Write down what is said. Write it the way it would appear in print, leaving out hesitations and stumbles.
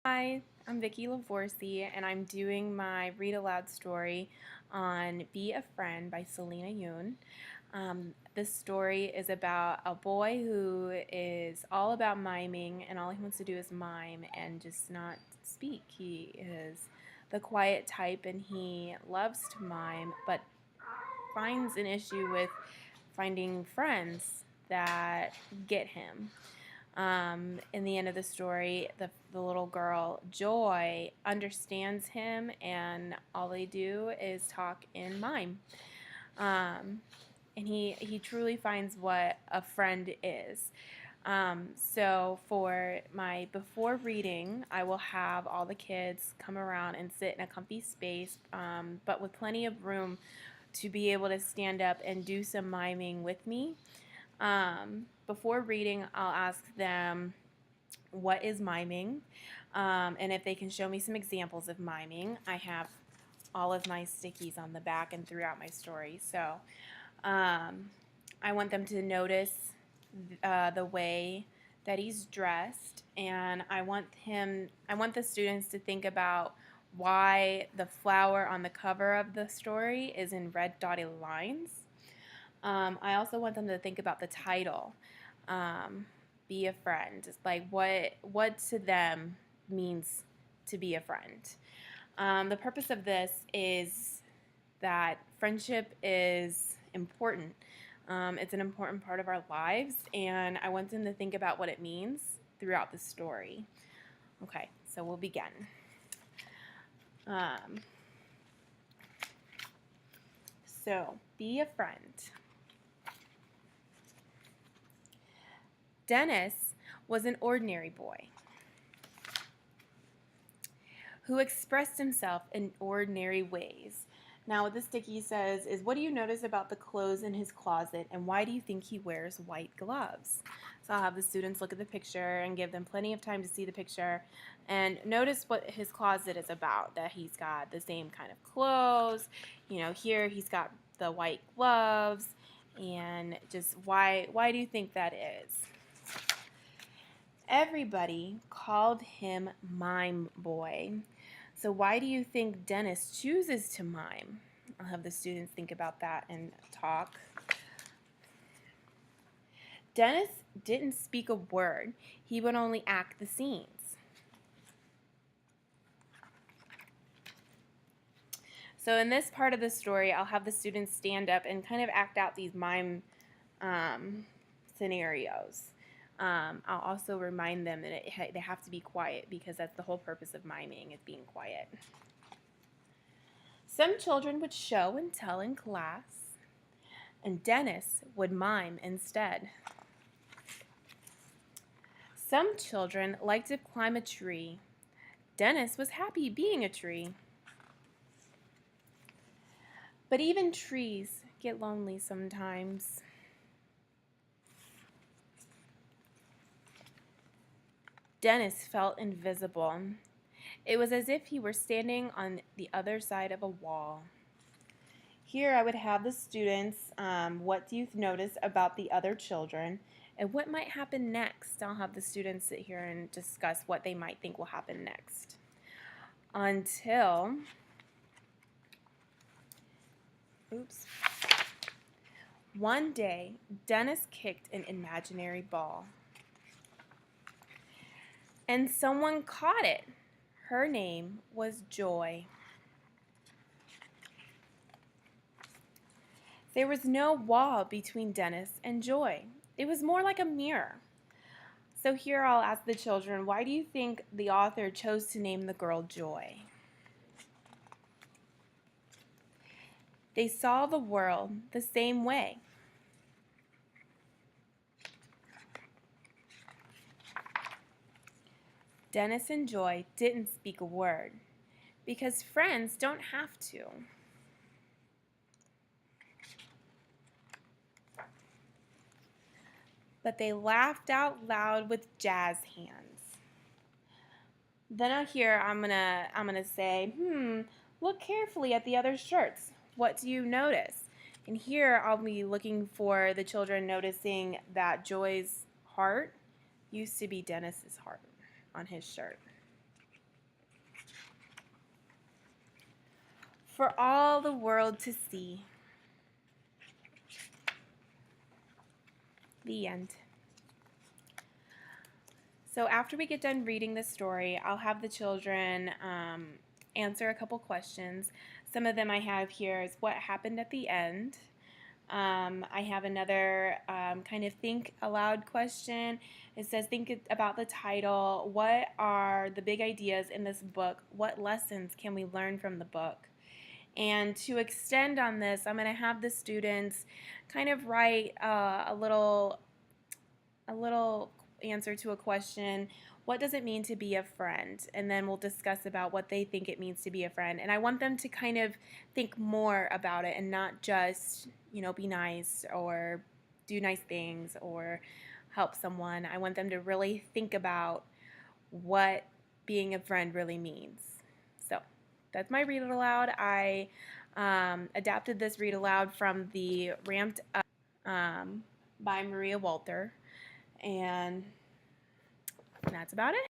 Hi, I'm Vicki Lavorsi, and I'm doing my read aloud story on Be a Friend by Selena Yoon. This story is about a boy who is all about miming, and all he wants to do is mime and just not speak. He is the quiet type, and he loves to mime, but finds an issue with finding friends that get him. In the end of the story, the little girl, Joy, understands him, and all they do is talk in mime. Um, and he truly finds what a friend is. So for my before reading, I will have all the kids come around and sit in a comfy space, but with plenty of room to be able to stand up and do some miming with me. Before reading, I'll ask them what is miming, and if they can show me some examples of miming. I have all of my stickies on the back and throughout my story. So I want them to notice the way that he's dressed, and I want the students to think about why the flower on the cover of the story is in red dotted lines. I also want them to think about the title, "Be a Friend." Like what to them means to be a friend. The purpose of this is that friendship is important. It's an important part of our lives, and I want them to think about what it means throughout the story. Okay, so we'll begin. So, be a friend. Dennis was an ordinary boy who expressed himself in ordinary ways. Now, what the sticky says is, what do you notice about the clothes in his closet, and why do you think he wears white gloves? So I'll have the students look at the picture and give them plenty of time to see the picture and notice what his closet is about, that he's got the same kind of clothes. Here he's got the white gloves, and just why do you think that is? Everybody called him Mime Boy. So why do you think Dennis chooses to mime? I'll have the students think about that and talk. Dennis didn't speak a word. He would only act the scenes. So in this part of the story, I'll have the students stand up and kind of act out these mime scenarios. I'll also remind them that they have to be quiet, because that's the whole purpose of miming, is being quiet. Some children would show and tell in class, and Dennis would mime instead. Some children liked to climb a tree. Dennis was happy being a tree. But even trees get lonely sometimes. Dennis felt invisible. It was as if he were standing on the other side of a wall. Here I would have the students, what do you notice about the other children, and what might happen next? I'll have the students sit here and discuss what they might think will happen next. Until, one day, Dennis kicked an imaginary ball, and someone caught it. Her name was Joy. There was no wall between Dennis and Joy. It was more like a mirror. So here I'll ask the children, why do you think the author chose to name the girl Joy? They saw the world the same way. Dennis and Joy didn't speak a word, because friends don't have to. But they laughed out loud with jazz hands. Then here I'm gonna say, look carefully at the other shirts. What do you notice? And here I'll be looking for the children noticing that Joy's heart used to be Dennis's heart on his shirt. for all the world to see. The end. So after we get done reading the story, I'll have the children answer a couple questions. Some of them I have here is what happened at the end. I have another kind of think aloud question. It says, think about the title. What are the big ideas in this book? What lessons can we learn from the book? And to extend on this, I'm going to have the students kind of write a little answer to a question. What does it mean to be a friend? And then we'll discuss about what they think it means to be a friend. And I want them to kind of think more about it and not just, be nice or do nice things or help someone. I want them to really think about what being a friend really means. So that's my read it aloud. I adapted this read aloud from the Ramped Up by Maria Walter. And that's about it.